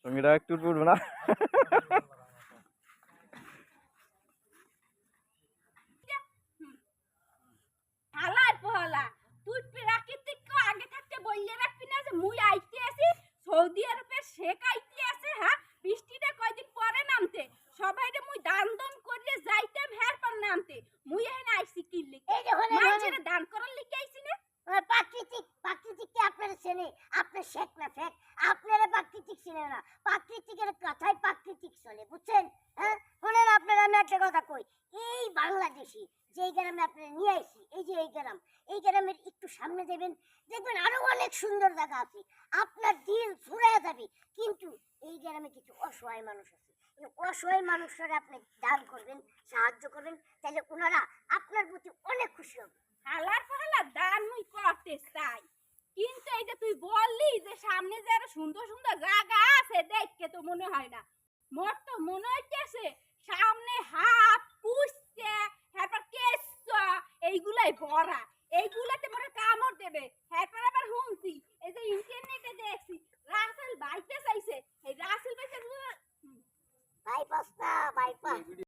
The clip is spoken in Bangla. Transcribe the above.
সঙ্গীটা একটু পড়বে না। হালার পহলা তুই প্রাকৃতিক আগে থাকতে বললে রাখবি না যে মুই আইতে আছি সৌদি আরবে শেখাইতে আছে। হ্যাঁ, বৃষ্টিটা কয়দিন পরে নামতে সবাইরে মুই দান দন করিয়ে যাইতাম হ্যার পর নামতে মুই এখানে আইছি কি লিখে এই যে হলে মানুষের দান করার লিখে আইছি না। প্রাকৃতিককে আপনারা চেনে, আপনি শেখ না ফেক, আপনারা প্রাকৃতিক চিনে না। প্রাকৃতিকের কথাই প্রাকৃতিক চলে, বুঝছেন? হ্যাঁ, শোনেন আপনারা, আমি একটা কথা কই। এই বাংলাদেশি যেই গ্রামে আপনারা নিয়ে আইছি, এই যে এই গ্রামের একটু সামনে যাবেন, দেখবেন আরো অনেক সুন্দর জায়গা আছে, আপনার দিল ছুড়ে যাবে। কিন্তু এই গ্রামে কিছু অসহায় মানুষ আছে, এই অসহায় মানুষরা আপনি দান করবেন, সাহায্য করবেন, তাহলে ওনারা আপনার প্রতি অনেক খুশি হবে। হালার পহলা দান মুই করতে চাই, কিন্তু এই যে তুই বললি যে সামনে যে আরো সুন্দর সুন্দর জায়গা আছে দেখতে তো মনে হয় না। মোর তো মনে হইতেছে সামনে হাত পুষতে তারপর কেঁচা এইগুলাই ভরা, এইগুলাতে মনে কামড় দেবে। তারপর আবার শুনছি এই যে ইন্টারনেটে দেখছি রাসেল বাইতে চাইছে, এই রাসেল বাইতে বাইপাস না, বাইপাস